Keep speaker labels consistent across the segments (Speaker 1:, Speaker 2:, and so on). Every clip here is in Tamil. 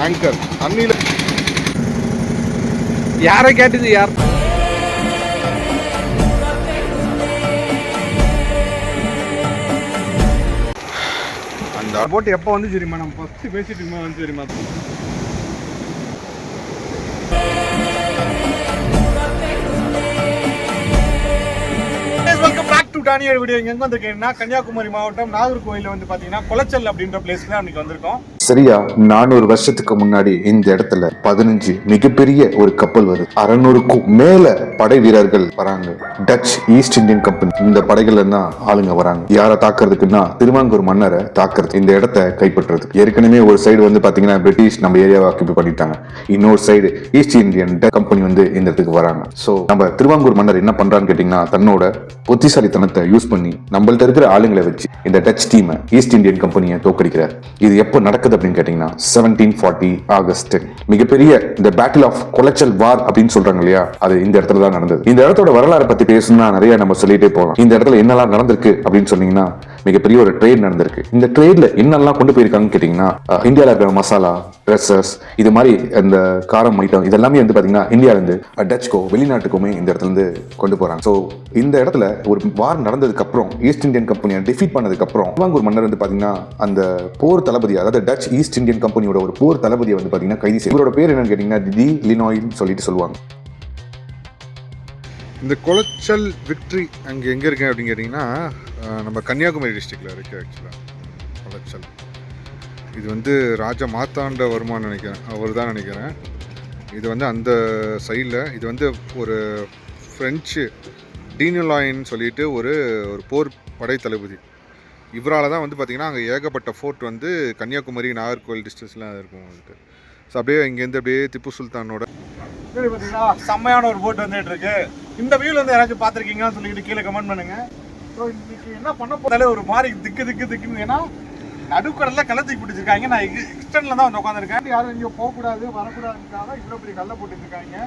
Speaker 1: ஆங்கர் தண்ணியில யாரை கேட்டது யார்? அந்த போட்டு எப்போ வந்து சரிம்மா நம்ம ஃபர்ஸ்ட் பேசிட்டு இருக்குமா வந்து சரிம்மா. Welcome back to Daniel video. எங்க வந்திருக்கேன்னா கன்னியாகுமரி மாவட்டம் நாகர்கோயில வந்து பாத்தீங்கன்னா குளச்சல் அப்படின்ற பிளேஸ்க்கு தான் இன்னைக்கு வந்திருக்கோம்.
Speaker 2: சரியா 400 வருஷத்துக்கு முன்னாடி இந்த இடத்துல 15 மிகப்பெரிய ஒரு கப்பல் வருது. 600க்கும் மேல படை வீரர்கள் வராங்க. டச் ஈஸ்ட் இந்தியன் கம்பெனி இந்த படைகள் தான் ஆளுங்க வராங்க. யாரை தாக்குறதுக்குன்னா திருவாங்கூர் மன்னரை தாக்குறது, இந்த இடத்தை கைப்பற்றுறதுக்கு. ஏற்கனவே ஒரு சைடு வந்து பாத்தீங்கன்னா பிரிட்டிஷ் நம்ம ஏரியாவை ஆக்கிபை பண்ணிட்டாங்க. இன்னொரு சைடு ஈஸ்ட் இந்தியன் கம்பெனி வந்து இந்த இடத்துக்கு வராங்க. சோ நம்ம திருவாங்கூர் மன்னர் என்ன பண்றான்னு கேட்டீங்கன்னா தன்னோட புத்திசாலித்தனத்தை யூஸ் பண்ணி நம்மள்ட்ட இருக்கிற ஆளுங்களை வச்சு இந்த டச் டீமை ஈஸ்ட் இந்தியன் கம்பெனியை தோக்கடிக்கிறார். இது எப்போ நடக்குது அப்படின்னு கேட்டீங்கன்னா 1740 ஆகஸ்ட். மிகப்பெரிய இந்த பேட்டில் ஆஃப் குளச்சல் வார் அப்படின்னு சொல்றாங்க இல்லையா, அது இந்த இடத்துல தான் நடந்தது. இந்த இடத்தோட வரலாறு பத்தி பேசணும்னா நிறைய நம்ம சொல்லிட்டே போகலாம். இந்த இடத்துல என்னெல்லாம் நடந்திருக்கு அப்படின்னு சொன்னீங்கன்னா மிகப்பெரிய ஒரு ட்ரேட் நடந்திருக்கு. இந்த ட்ரேட்ல என்னெல்லாம் கொண்டு போயிருக்காங்கன்னு கேட்டீங்கன்னா இந்தியாவில் இருக்கிற மசாலா, ட்ரெஸ்ஸஸ், இது மாதிரி அந்த காரம் ஐட்டம் இதெல்லாமே வந்து பாத்தீங்கன்னா இந்தியால இருந்து டச்கோ வெளிநாட்டுக்குமே இந்த இடத்துல இருந்து கொண்டு போறாங்க. ஸோ இந்த இடத்துல ஒரு வார் நடந்ததுக்கு அப்புறம் ஈஸ்ட் இந்தியன் கம்பெனியை டிஃபீட் பண்ணதுக்கு அப்புறம் திருவாங்கூர் மன்னர் வந்து பாத்தீங்கன்னா அந்த போர் தளபதி, அதாவது டச் ஈஸ்ட் இந்தியன் கம்பெனியோட ஒரு போர் தளபதியை வந்து பாத்தீங்கன்னா கைது செய்ய. இவரோட பேர் என்னன்னு கேட்டீங்கன்னா டி லினோயின்னு சொல்லிட்டு சொல்லுவாங்க.
Speaker 1: இந்த குளச்சல் விக்ட்ரி அங்கே எங்கே இருக்கேன் அப்படின்னு கேட்டிங்கன்னா நம்ம கன்னியாகுமரி டிஸ்ட்ரிக்டில் இருக்குது. ஆக்சுவலாக குளச்சல் இது வந்து ராஜா மார்த்தாண்டவர்மான்னு நினைக்கிறேன், அவர் தான் நினைக்கிறேன். இது வந்து அந்த சைடில் இது வந்து ஒரு ஃப்ரெஞ்சு டீனிலாயின்னு சொல்லிட்டு ஒரு போர் படை தளபதி. இவரால் தான் வந்து பார்த்திங்கன்னா அங்கே ஏகப்பட்ட ஃபோர்ட் வந்து கன்னியாகுமரி நாகர்கோவில் டிஸ்ட்ரிக்ஸ்லாம் இருக்கும் வந்துட்டு. ஸோ அப்படியே இங்கேருந்து அப்படியே திப்பு சுல்தானோட பார்த்தீங்கன்னா செம்மையான ஒரு போட் வந்துட்டு இருக்கு. இந்த வியூவில் வந்து யாராச்சும் பார்த்துருக்கீங்கன்னு சொல்லிட்டு கீழே கமெண்ட் பண்ணுங்க. ஸோ இன்னைக்கு என்ன பண்ண போதாலே ஒரு மாதிரி திக்குன்னு, ஏன்னா நடுக்கடலில் கள்ளத்துக்கு பிடிச்சிருக்காங்க. நான் எக்ஸ்டன்ல தான் வந்து உட்காந்துருக்கேன். யாரும் இங்கே போகக்கூடாது வரக்கூடாதுக்காக இவ்வளோ பெரிய கல்லை போட்டுருக்காங்க.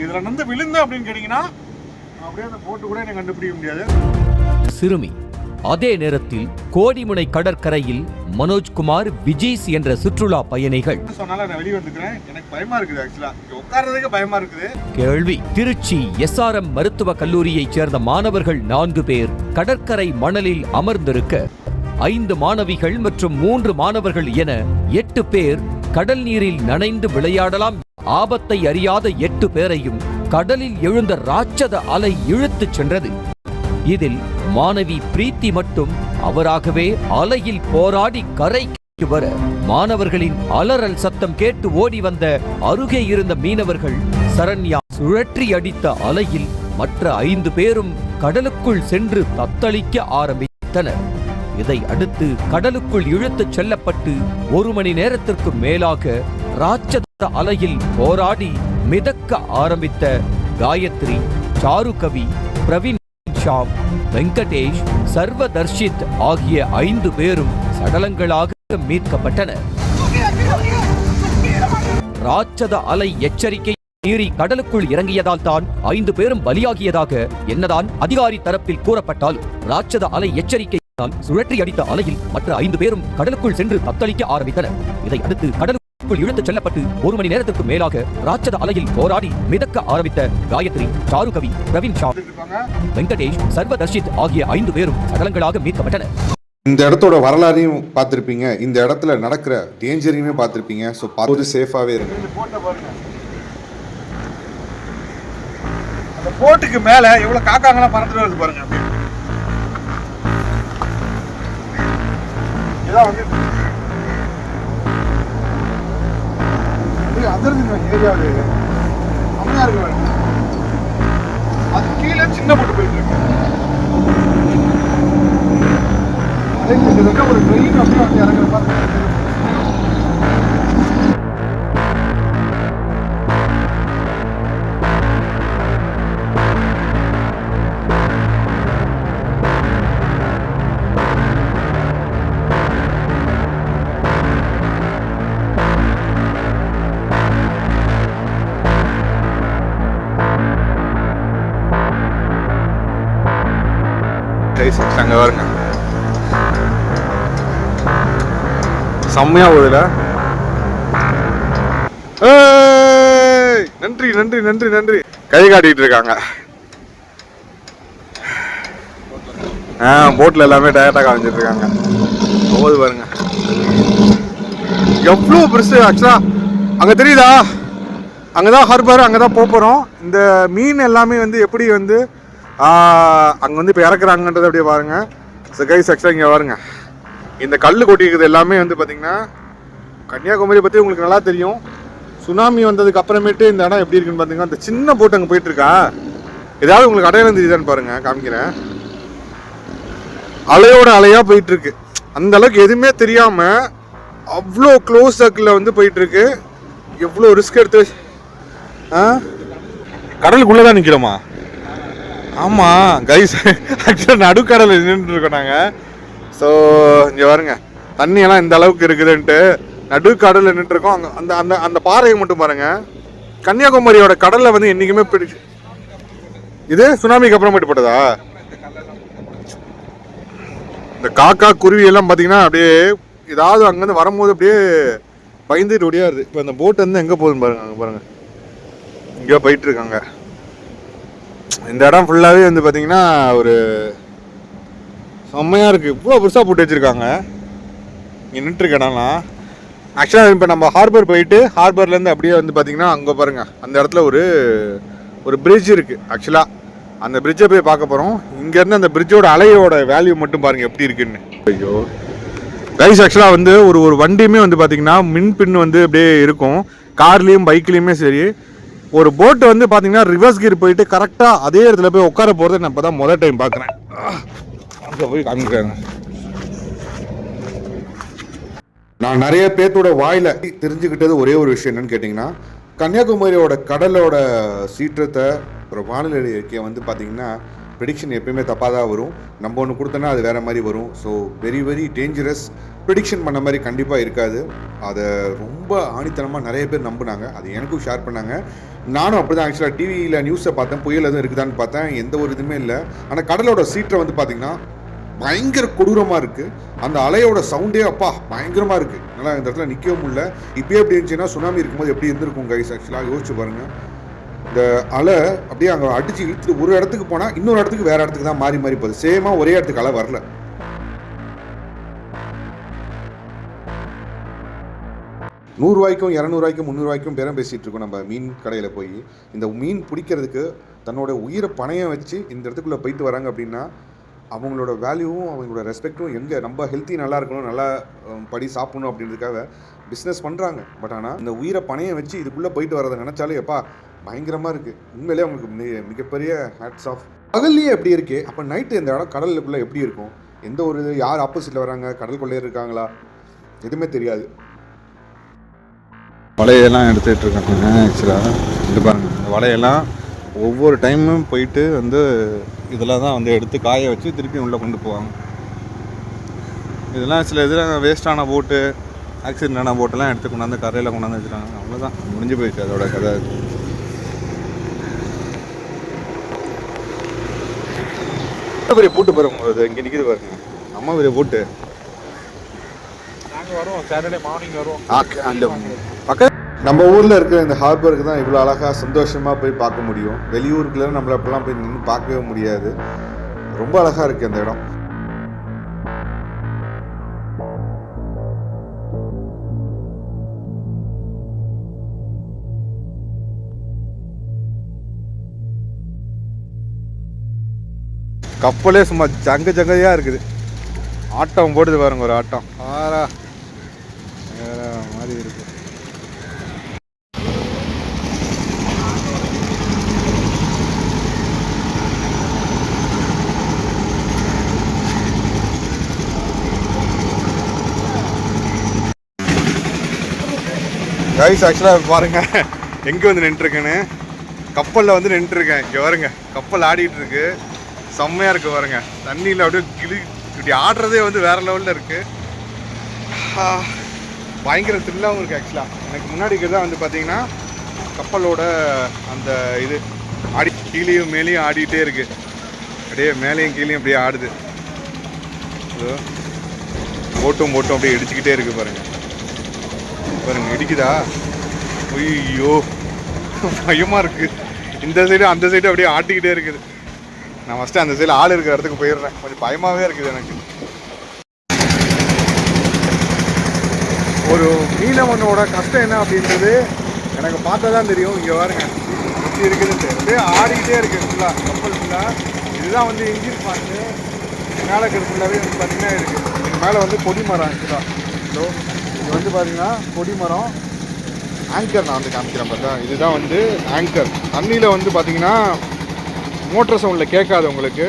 Speaker 1: இதில் வந்து விழுந்து அப்படின்னு கேட்டிங்கன்னா அப்படியே அந்த போட்டு கூட எனக்கு கண்டுபிடிக்க முடியாது.
Speaker 3: சிறுமி அதே நேரத்தில் கோடிமுனை கடற்கரையில் மனோஜ்குமார் விஜய்ஸ் என்ற சுற்றுலா பயணிகள் கேள்வி. திருச்சி SRM மருத்துவ கல்லூரியைச் சேர்ந்த மாணவர்கள் 4 பேர் கடற்கரை மணலில் அமர்ந்திருக்க 5 மாணவிகள் மற்றும் 3 மாணவர்கள் என 8 பேர் கடல் நீரில் நனைந்து விளையாடலாம். ஆபத்தை அறியாத 8 பேரையும் கடலில் எழுந்த ராட்சத அலை இழுத்துச் சென்றது. இதில் மாணவி பிரீத்தி மட்டும் அவராகவே அலையில் போராடி கரைக்கு வர மாணவர்களின் அலறல் சத்தம் கேட்டு ஓடி வந்த அருகே இருந்த மீனவர்கள் சரண்யா சுழற்றி அடித்த அலையில் மற்ற 5 பேரும் கடலுக்குள் சென்று தத்தளிக்க ஆரம்பித்தனர். இதை அடுத்து கடலுக்குள் இழுத்துச் செல்லப்பட்டு 1 மணி நேரத்திற்கு மேலாக ராட்சத அலையில் போராடி மிதக்க ஆரம்பித்த காயத்ரி, சாருகவி, பிரவீன், வெங்கடேஷ், சர்வதர்ஷித் ஆகிய 5 பேரும் சடலங்களாக மீட்கப்பட்டனர். ராட்சத அலை எச்சரிக்கை மீறி கடலுக்குள் இறங்கியதால் தான் 5 பேரும் பலியாகியதாக என்னதான் அதிகாரி தரப்பில் கூறப்பட்டால், ராட்சத அலை எச்சரிக்கையால் சுழற்றி அடித்த அலையில் மற்ற 5 பேரும் கடலுக்குள் சென்று தத்தளிக்க ஆரம்பித்தனர். இதை அடுத்து கடலுக்குள் இழுத்துச் செல்லப்பட்டு 1 மணி நேரத்திற்கு மேலாக ராட்சத அலையில் போராடி மிதக்க ஆரம்பித்த காயத்ரி, சாருகவி, பிரவீன், வெங்கடேஷ், சர்வதர்ஷித் ஆகிய 5 பேரும் சடலங்களாக மீட்கப்பட்டனர்.
Speaker 1: இந்த இடத்தோட வரலாறையும் பார்த்துருப்பீங்க, இந்த இடத்துல நடக்கிற டேஞ்சரையுமே பார்த்துருப்பீங்க. ஸோ பார்த்து சேஃபாகவே இருங்க. அந்த போட்டுக்கு மேலே எவ்வளோ காக்காங்களாம் பறந்துட்டு வருது பாருங்க. இதான் வந்து அதிர்ந்து ஏரியாவில் அம்மையா இருக்கு. அது கீழே சின்ன போட்டு போயிட்டு இருக்கு. ஒரு ட்ரெயின் அப்படியே வந்து இறங்குற மாதிரி. அங்கே வருங்க, செம்மையா போகுதுல. நன்றி நன்றி நன்றி நன்றி. கை காட்டிட்டு இருக்காங்க. போட்ல எல்லாமே டயர்டாக காமிச்சிட்டு இருக்காங்க. போகுது பாருங்க எவ்வளோ பெருசு. ஆக்சுவலா அங்கே தெரியுதா, அங்கதான் ஹார்பர், அங்கதான் போறோம். இந்த மீன் எல்லாமே வந்து எப்படி வந்து அங்கே வந்து இப்போ இறக்குறாங்கன்றது அப்படியே பாருங்க. ஸோ கைஸ் ஆக்சுவலாக இங்கே பாருங்க, இந்த கல் கொட்டிக்கிறது எல்லாமே வந்து பார்த்தீங்கன்னா கன்னியாகுமரி பற்றி உங்களுக்கு நல்லா தெரியும். சுனாமி வந்ததுக்கு அப்புறமேட்டு இந்த இடம் எப்படி இருக்குன்னு பார்த்தீங்கன்னா, இந்த சின்ன போட் அங்கே போயிட்டு இருக்கா, ஏதாவது உங்களுக்கு அடையாளம் தெரியுதான்னு பாருங்க, காமிக்கிறேன். அலையோட அலையா போயிட்டு இருக்கு. அந்த அளவுக்கு எதுவுமே தெரியாம அவ்வளோ க்ளோஸ் சர்க்கிளில் வந்து போயிட்டு இருக்கு. எவ்வளோ ரிஸ்க் எடுத்து கடலுக்குள்ளதான் நிக்கிறோமா? ஆமா கைஸ், ஆக்சுவலாக நடுக்கடலில் நின்றுட்டு இருக்கோம் நாங்கள். ஸோ இங்கே பாருங்க, தண்ணியெல்லாம் இந்த அளவுக்கு இருக்குதுன்ட்டு நடுக்கடலில் நின்றுருக்கோம். அங்கே அந்த அந்த அந்த பாறையை மட்டும் பாருங்க. கன்னியாகுமரியோட கடலில் வந்து என்றைக்குமே பிடிச்சு. இது சுனாமிக்கு அப்புறமேட்டு போட்டதா? இந்த காக்கா குருவி எல்லாம் பார்த்தீங்கன்னா அப்படியே ஏதாவது அங்கேருந்து வரும்போது அப்படியே பயந்துட்டு ஓடியாருது. இப்போ இந்த போட் வந்து எங்கே போகுதுன்னு பாருங்க, அங்கே பாருங்க, இங்கே போயிட்டு இருக்காங்க. இந்த இடம் ஃபுல்லாகவே வந்து பார்த்தீங்கன்னா ஒரு செம்மையாக இருக்குது. இவ்வளோ பெருசாக போட்டு வச்சுருக்காங்க. இங்கே நின்றுருக்க இடம்லாம். ஆக்சுவலாக இப்போ நம்ம ஹார்பர் போயிட்டு ஹார்பர்லேருந்து அப்படியே வந்து பார்த்தீங்கன்னா அங்கே பாருங்கள், அந்த இடத்துல ஒரு பிரிட்ஜ் இருக்குது. ஆக்சுவலாக அந்த பிரிட்ஜை போய் பார்க்க போகிறோம். இங்கேருந்து அந்த பிரிட்ஜோட அலையோட வேல்யூ மட்டும் பாருங்கள் எப்படி இருக்குன்னு. ஐயோ கைஸ், ஆக்சுவலாக வந்து ஒரு வண்டியுமே வந்து பார்த்தீங்கன்னா மின் பின் வந்து அப்படியே இருக்கும். கார்லேயும் பைக்லேயுமே சரி. ஒரு போட்டு வந்து பார்த்தீங்கன்னா ரிவர்ஸ் கியர் போயிட்டு கரெக்டாக அதே இடத்துல போய் உட்கார போகிறத நான் இப்போ தான் முதல் டைம் பார்க்குறேன். அங்கே போய் காமிக்கிறாங்க. நான் நிறைய பேர்த்தோட வாயில தெரிஞ்சுக்கிட்டது ஒரே ஒரு விஷயம் என்னன்னு கேட்டிங்கன்னா, கன்னியாகுமரியோட கடலோட சீற்றத்தை அப்புறம் வானிலை அறிக்கையை வந்து பார்த்தீங்கன்னா ப்ரெடிக்ஷன் எப்பயுமே தப்பாக தான் வரும். நம்ம ஒன்று கொடுத்தோன்னா அது வேறு மாதிரி வரும். So very very dangerous. Prediction பண்ண மாதிரி கண்டிப்பாக இருக்காது. அதை ரொம்ப ஆணித்தனமாக நிறைய பேர் நம்பினாங்க. அது எனக்கும் ஷேர் பண்ணாங்க. நானும் அப்படி தான் ஆக்சுவலாக டிவியில் நியூஸை பார்த்தேன். புயல் எதுவும் இருக்குதான்னு பார்த்தேன், எந்த ஒரு இதுவுமே இல்லை. ஆனால் கடலோட சீற்றம் வந்து பார்த்திங்கன்னா பயங்கர கொடூரமாக இருக்குது. அந்த அலையோட சவுண்டே அப்பா பயங்கரமாக இருக்குது. நல்லா இந்த இடத்துல நிற்கவும் முடியல. இப்போயே எப்படி இருந்துச்சுன்னா சுனாமி இருக்கும்போது எப்படி இருந்திருக்கும் கைஸ். ஆக்சுவலாக யோசிச்சு பாருங்கள். இந்த அலை அப்படியே அங்கே அடிச்சு இழுத்து ஒரு இடத்துக்கு போனால் இன்னொரு இடத்துக்கு வேறு இடத்துக்கு தான் மாறி மாறி போகுது. சேமாக ஒரே இடத்துக்கு அலை வரல. ₹100, ₹200, ₹300 பேரம் பேசிகிட்டு இருக்கோம் நம்ம மீன் கடையில் போய். இந்த மீன் பிடிக்கிறதுக்கு தன்னோட உயிரை பணையம் வச்சு இந்த இடத்துக்குள்ளே போயிட்டு வராங்க அப்படின்னா அவங்களோட வேல்யூவும் அவங்களோட ரெஸ்பெக்டும் எங்கே நம்ம ஹெல்த்தி நல்லா இருக்கணும், நல்லா படி சாப்பிடணும் அப்படின்றதுக்காக பிஸ்னஸ் பண்ணுறாங்க. பட் ஆனால் இந்த உயிரை பணையம் வச்சு இதுக்குள்ளே போயிட்டு வரதை நினச்சாலே எப்பா பயங்கரமாக இருக்குது. உண்மையிலே அவங்களுக்கு மிகப்பெரிய ஹேட்ஸ் ஆஃப். பகல்லையே எப்படி இருக்கு, அப்போ நைட்டு இந்த இடம் கடலுக்குள்ளே எப்படி இருக்கும், எந்த ஒரு யார் ஆப்போசிட்டில் வராங்க, கடலுக்குள்ளே இருக்காங்களா, எதுவுமே தெரியாது. வலையெல்லாம் எடுத்துகிட்டு இருக்காங்க. ஆக்சுவலாக இது பாருங்கள், இந்த வலையெல்லாம் ஒவ்வொரு டைமும் போயிட்டு வந்து இதெல்லாம் தான் வந்து எடுத்து காய வச்சு திருப்பி உள்ளே கொண்டு போவாங்க. இதெல்லாம் சில இதெல்லாம் வேஸ்டான போட்டு, ஆக்சிடென்ட் ஆன போட்டெல்லாம் எடுத்து கொண்டாந்து கரையில் கொண்டாந்து வச்சுருக்காங்க. அவ்வளோதான், முடிஞ்சு போயிடுச்சு அதோட கதை. பெரிய போட்டு போகிறோம், இங்கே நிற்கிது பாருங்க, அம்மா பெரிய போட்டு. நாங்கள் வருவோம், சாட்டர்டே மார்னிங் வருவோம். அந்த பக்கம் நம்ம ஊரில் இருக்கிற இந்த ஹார்பருக்கு தான் இவ்வளோ அழகாக சந்தோஷமாக போய் பார்க்க முடியும். வெளியூருக்குள்ள நம்மளை அப்பெல்லாம் போய் நின்று பார்க்கவே முடியாது. ரொம்ப அழகாக இருக்குது அந்த இடம். கப்பலே சும்மா ஜங்கதியாக இருக்குது. ஆட்டம் போடுது பாருங்க, ஒரு ஆட்டம் ஆறா மாதிரி இருக்கு. கைஸ் ஆக்சுவலாக பாருங்க எங்கே வந்து நின்றுருக்கேன்னு. கப்பலில் வந்து நின்றுருக்கேன். இங்கே பாருங்க, கப்பல் ஆடிட்டு இருக்கு. செம்மையாக இருக்குது பாருங்க. தண்ணியில் அப்படியே இப்படி ஆடுறதே வந்து வேறு லெவலில் இருக்குது. பயங்கர த்ரில்லாகவும் இருக்குது. ஆக்சுவலாக எனக்கு முன்னாடி தான் வந்து பார்த்தீங்கன்னா கப்பலோட அந்த இது ஆடி கீழேயும் மேலேயும் ஆடிட்டே இருக்குது. அப்படியே மேலேயும் கீழேயும் அப்படியே ஆடுது. போட்டும் அப்படியே இடிச்சுக்கிட்டே இருக்குது பாருங்கள். பாருங்க இடிக்குதா. ஐயோ பயமாக இருக்குது. இந்த சைடு அந்த சைடு அப்படியே ஆட்டிக்கிட்டே இருக்குது. நான் ஃபஸ்ட்டு அந்த சைடில் ஆள் இருக்கிற இடத்துக்கு போயிடுறேன். கொஞ்சம் பயமாகவே இருக்குது எனக்கு. ஒரு மீனவனோட கஷ்டம் என்ன அப்படின்றது எனக்கு பார்த்தா தான் தெரியும். இங்கே பாருங்க எப்படி இருக்குதுன்ட்டு அப்படியே ஆடிக்கிட்டே இருக்குது ஃபுல்லாக, கப்பல் ஃபுல்லாக. இதுதான் வந்து இன்ஜின் பார்த்து மேலே இருக்கிறது ஃபுல்லாகவே வந்து பார்த்திங்கன்னா இருக்குது. இதுக்கு மேலே வந்து கொடிமரம் ஆக்சுவலாக. ஸோ இது வந்து பார்த்திங்கன்னா கொடிமரம். ஆங்கர் நான் வந்து காமிக்கிறேன் பார்த்தா. இதுதான் வந்து ஆங்கர். தண்ணியில் வந்து பார்த்திங்கன்னா மோட்டர் சவுண்டில் கேட்காது உங்களுக்கு.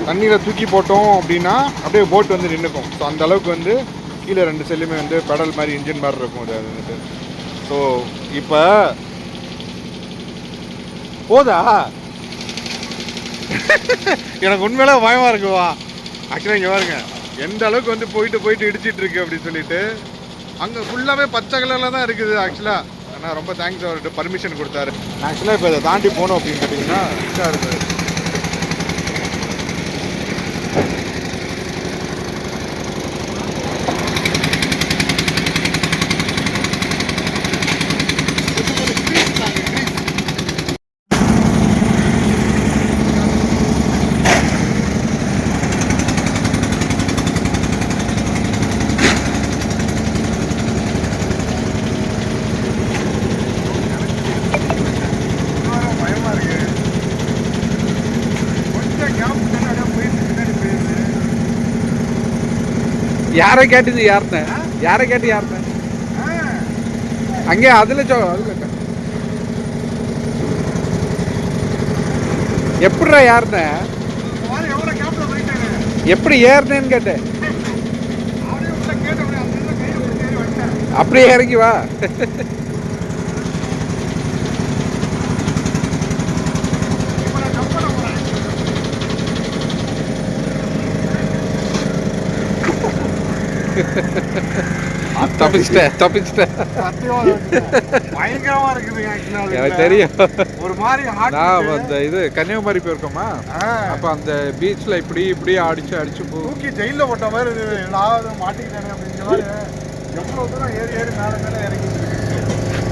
Speaker 1: தண்ணியில் தூக்கி போட்டோம் அப்படின்னா அப்படியே போட் வந்து நின்றுக்கும். ஸோ அந்த அளவுக்கு வந்து கீழே 2 சைடுமே வந்து பெடல் மாதிரி இன்ஜின் மாதிரி இருக்கும் அது வந்துட்டு. ஸோ இப்போ போதா எனக்கு உண்மையில பயமாக இருக்குவா. ஆக்சுவலாக இங்கே பாருங்க எந்த அளவுக்கு வந்து போயிட்டு இடிச்சிட்டு இருக்கு அப்படின்னு சொல்லிட்டு. அங்கே ஃபுல்லாகவே பச்சை கலரில் தான் இருக்குது ஆக்சுவலாக. ஆனால் ரொம்ப தேங்க்ஸ், அவர்கிட்ட பர்மிஷன் கொடுத்தாரு. ஆக்சுவலாக இப்போ இதை தாண்டி போனோம் அப்படின்னு கேட்டிங்கன்னா இதாக இருக்குது.
Speaker 4: யாரை கேட்டுது யாரை கேட்டு அங்கே அதில் எப்படிடா யாருன்னு எப்படி ஏறினேன்னு கேட்டேன். அப்படியே இறங்கி வா. தப்பிச்சிட்டேன்.
Speaker 1: பயங்கரமா இருக்குது
Speaker 4: எனக்கு தெரியும்.
Speaker 1: ஒரு மாதிரி
Speaker 4: நான் அந்த இது கன்னியாகுமரி போயிருக்கோமா, அப்ப அந்த பீச்ல இப்படி அடிச்சு
Speaker 1: தூக்கி ஜெயில போட்ட மாதிரி ஏதாவது மாட்டிக்கிட்டானே அப்படிங்கிற மாதிரி எவ்வளவு தூரம் ஏறி மேலே இறங்கி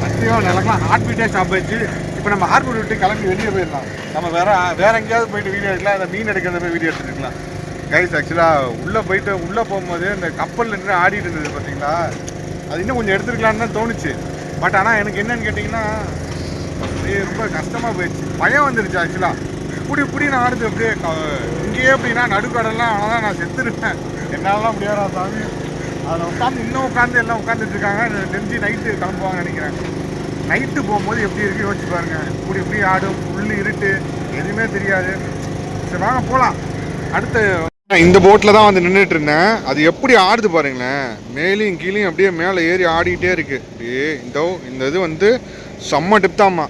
Speaker 1: சத்தியம் எனக்குலாம் ஹார்ட் பீட்டே ஸ்டாப் ஆயிடுச்சு. இப்போ நம்ம ஹார்பர் விட்டு கிளம்பி வெளியே போயிடலாம். நம்ம வேற எங்கேயாவது போயிட்டு வீடியோ எடுக்கலாம். அந்த மீன் எடுக்கிறத போய் வீடியோ எடுத்துக்கலாம். கைஸ் ஆக்சுவலாக உள்ளே போகும்போது இந்த கப்பல் நின்று ஆடிட்டு இருந்தது பார்த்தீங்களா, அது இன்னும் கொஞ்சம் எடுத்துருக்கலான்னு தான் தோணுச்சு. பட் ஆனால் எனக்கு என்னன்னு கேட்டிங்கன்னா ரொம்ப கஷ்டமாக போயிடுச்சு. பயம் வந்துடுச்சு ஆக்சுவலாக. இப்படி நான் ஆடுது அப்படியே இங்கேயே அப்படின்னா நடுக்கடலாம். ஆனால் தான் நான் செத்துருப்பேன். என்னாலாம் முடியாதா சாமி. அதில் உட்காந்து எல்லாம் உட்காந்துட்டு இருக்காங்க. தெரிஞ்சு நைட்டு கிளம்புவாங்கன்னு நினைக்கிறேன். நைட்டு போகும்போது எப்படி இருக்குது யோசிச்சு பாருங்கள். இப்படி ஆடும், ஃபுல்லு இருட்டு, எதுவுமே தெரியாது. சரி வாங்க போகலாம். அடுத்து இந்த போட்டில் தான் வந்து நின்றுட்டு இருந்தேன். அது எப்படி ஆடுது பாருங்களேன். மேலேயும் கீழேயும் அப்படியே மேலே ஏறி ஆடிக்கிட்டே இருக்குது. அப்படியே இந்த இது வந்து செம்ம டெப்த்தாமா.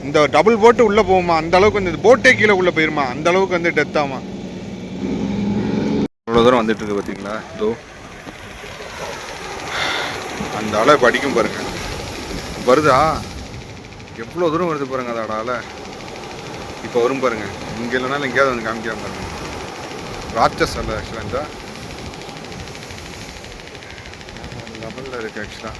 Speaker 1: இந்த டபுள் போட்டு உள்ளே போகுமா, அந்த அளவுக்கு வந்து போட்டே கீழே உள்ளே போயிருமா, அந்த அளவுக்கு வந்து டெப்த்தாமா. அவ்வளோ தூரம் வந்துட்டு இருக்கு பார்த்தீங்களா. அந்த அலை இப்போ அடிக்கும் பாருங்க. வருதா, எவ்வளோ தூரம் வருது பாருங்க அதோட அலை. இப்போ வரும் பாருங்க. இங்கே இல்லைனாலும் எங்கேயாவது வந்து காமிக்காம பாருங்க. ராட்சஸ் அல்ல ஆக்சுவலாக இந்த லெவலில் இருக்குது. ஆக்சுவலாக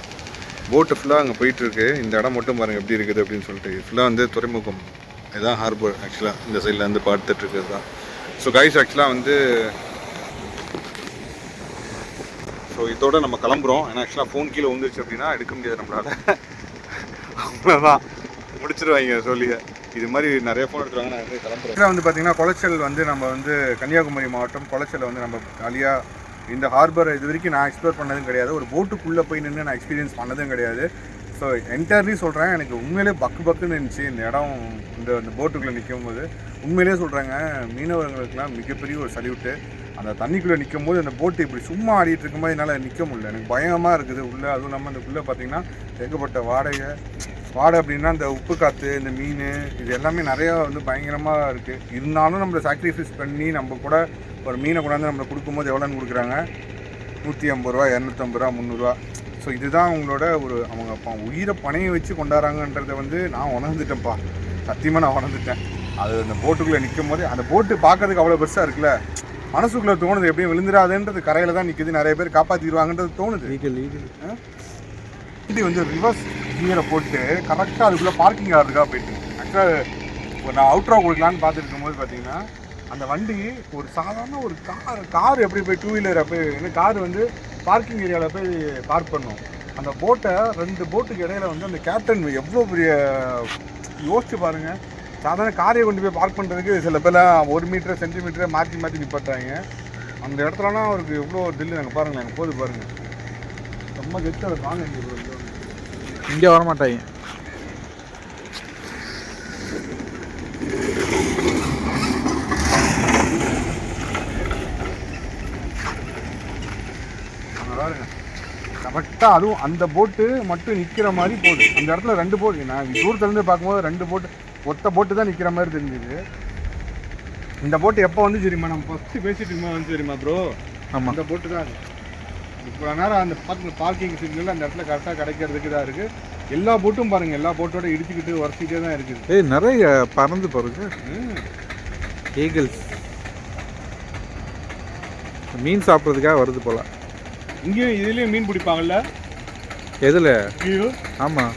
Speaker 1: போட்டு ஃபுல்லாக அங்கே போயிட்டுருக்கு. இந்த இடம் மட்டும் பாருங்கள் எப்படி இருக்குது அப்படின்னு சொல்லிட்டு. ஃபுல்லாக வந்து துறைமுகம், இதுதான் ஹார்பர் ஆக்சுவலாக. இந்த சைடில் வந்து பார்த்துட்ருக்குது தான். ஸோ கைஸ் ஆக்சுவலாக வந்து இதோட நம்ம கிளம்புறோம். ஏன்னா ஆக்சுவலாக ஃபோன் கீழே வந்துருச்சு அப்படின்னா எடுக்க முடியாது நம்மளால். அவ்வளோதான் முடிச்சிருவாங்க சொல்லி. இது மாதிரி நிறைய ஃபோன் எடுத்துருவாங்க. நான் வந்து கிளம்புறேன். வந்து பார்த்தீங்கன்னா குளச்சல் வந்து நம்ம வந்து கன்னியாகுமரி மாவட்டம் குளச்சலை வந்து நம்ம ஜாலியாக இந்த ஹார்பர் இது வரைக்கும் நான் எக்ஸ்ப்ளோர் பண்ணதும் கிடையாது. ஒரு போட்டுக்குள்ளே போய் நின்று நான் எக்ஸ்பீரியன்ஸ் பண்ணதும் கிடையாது. ஸோ என்டையர்லி சொல்கிறேன், எனக்கு உண்மையிலே பக்குன்னு இருந்துச்சு இந்த இடம். இந்த போட்டுக்குள்ளே நிற்கும் போது உண்மையிலே சொல்கிறாங்க, மீனவர்களுக்கெல்லாம் மிகப்பெரிய ஒரு சல்யூட்டு. அந்த தண்ணிக்குள்ளே நிற்கும் போது அந்த போட்டு இப்படி சும்மா ஆடிட்டு இருக்கும்போது என்னால் நிற்க முடியல. எனக்கு பயமாக இருக்குது உள்ளே. அதுவும் இல்லாமல் அந்த உள்ளே பார்த்தீங்கன்னா ஏகப்பட்ட வாடை அப்படின்னா இந்த உப்பு காற்று, இந்த மீன், இது எல்லாமே நிறையா வந்து பயங்கரமாக இருக்குது. இருந்தாலும் நம்மளை சாக்ரிஃபைஸ் பண்ணி நம்ம கூட ஒரு மீனை கொண்டாந்து நம்மளை கொடுக்கும்போது எவ்வளோன்னு கொடுக்குறாங்க, 150 ரூபா, 250 ரூபா, 300 ரூபா. ஸோ இதுதான் அவங்களோட ஒரு அவங்க உயிரை பணையை வச்சு கொண்டாடுறாங்கன்றதை வந்து நான் உணர்ந்துட்டேன்ப்பா. சத்தியமாக நான் உணர்ந்துட்டேன். அது அந்த போட்டுக்குள்ளே நிற்கும் போது அந்த போட்டு பார்க்கறதுக்கு அவ்வளோ பெருசாக இருக்குல்ல, மனசுக்குள்ளே தோணுது எப்படியும் விழுந்துடாதுன்றது. கரையில் தான் நிற்குது, நிறைய பேர் காப்பாற்றிடுவாங்கன்றது தோணுது. இது வந்து ரிவர்ஸ் கியரை போட்டு கரெக்டாக அதுக்குள்ளே பார்க்கிங் ஆகிறதுக்காக போயிட்டு ஆக்சுவலாக நான் அவுட்ரா கொடுக்கலான்னு பார்த்துட்டு இருக்கும்போது பார்த்தீங்கன்னா அந்த வண்டி ஒரு சாதாரண ஒரு கார் எப்படி போய் 2 வீலரை போய் கார் வந்து பார்க்கிங் ஏரியாவில் போய் பார்க் பண்ணும். அந்த போட்டை 2 போட்டுக்கு இடையில வந்து அந்த கேப்டன் எவ்வளோ பெரிய யோசிச்சு பாருங்கள். சாதாரண காரை கொண்டு போய் பார்க் பண்ணுறதுக்கு சில பேர்லாம் 1 மீட்டர் சென்டிமீட்டரை மாற்றி நிப்பாட்டாங்க. அந்த இடத்துலலாம் அவருக்கு எவ்வளோ தில்லு நாங்கள் பாருங்களேன், அங்கே போது பாருங்கள் ரொம்ப கெத்து அதை வாங்க.
Speaker 4: இங்கே வரமாட்டாங்க.
Speaker 1: கரெக்டாக அதுவும் அந்த போட்டு மட்டும் நிற்கிற மாதிரி போகுது. அந்த இடத்துல 2 போட்டு நான் தூரத்துலேருந்து பார்க்கும்போது 2 போட்டு ஒத்த போட்டு தான் நிற்கிற மாதிரி தெரிஞ்சுது. இந்த போட்டு எப்போ வந்து தெரியுமா, நம்ம ஃபஸ்ட்டு பேசிட்டு இருக்கும்போது வந்து தெரியுமா ப்ரோ? ஆமாம், அந்த போட்டு தான் அது. இப்போ நேரம் அந்த பார்க்கிங் சிக்னல் அந்த இடத்துல கரெக்டாக கிடைக்கிறதுக்கு தான் இருக்குது. எல்லா போட்டும் பாருங்கள், எல்லா போட்டோட இடிச்சுக்கிட்டு உரசிக்கிட்டே தான் இருக்குது.
Speaker 4: நிறைய பறந்து பாருங்க ஈகிள்ஸ். மீன் சாப்பிட்றதுக்காக வருது போல.
Speaker 1: இங்கேயும் இதுலேயும் மீன் பிடிப்பாங்கல்ல?
Speaker 4: எதில்?
Speaker 1: ஐயோ
Speaker 4: ஆமாம்.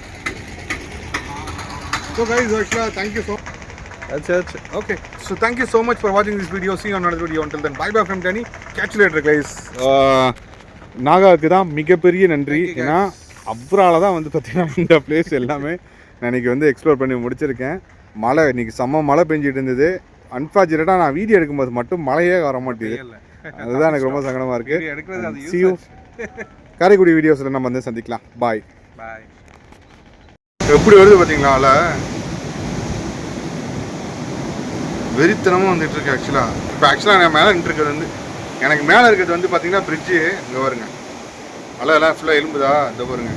Speaker 1: ஸோ கைஸ் ஆக்சுவலாக thank you so okay, so thank you so much for watching this video. See you on another video. Until then, bye bye from Danny. Catch you later guys. நாகாவுக்கு தான் மிகப்பெரிய நன்றி. ஏன்னா அவரால் தான் வந்து பார்த்தீங்கன்னா இந்த பிளேஸ் எல்லாமே நான் இன்றைக்கி வந்து எக்ஸ்ப்ளோர் பண்ணி முடிச்சிருக்கேன். மழை இன்றைக்கி செம்ம மழை பெஞ்சிட்டு இருந்தது. அன்ஃபார்ச்சுனேட்டாக நான் வீடியோ எடுக்கும்போது மட்டும் மழையே வர மாட்டேது. அதுதான் எனக்கு ரொம்ப சங்கடமாக இருக்குது. See you காரைக்குடி வீடியோஸில் நம்ம வந்து சந்திக்கலாம். பாய். எப்படி வருது பார்த்தீங்களா? வெறித்தனமாக வந்துட்டு இருக்கு. ஆக்சுவலாக நான் மேலே நின்றுருக்கிறது வந்து எனக்கு மேலே இருக்கிறது வந்து பார்த்தீங்கன்னா பிரிட்ஜு. இங்கே வருங்க, அலையெல்லாம் ஃபுல்லாக எலும்புதா இந்த பாருங்க.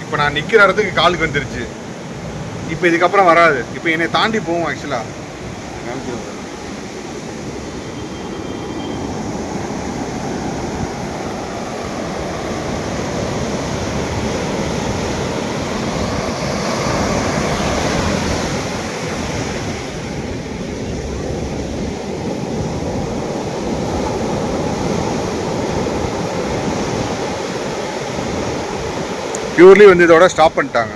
Speaker 1: இப்போ நான் நிற்கிற இடத்துக்கு காலுக்கு வந்துருச்சு. இப்போ இதுக்கப்புறம் வராது. இப்போ என்னை தாண்டி போவோம். ஆக்சுவலாக பியூர்லி வந்து இதோட ஸ்டாப் பண்ணிட்டாங்க.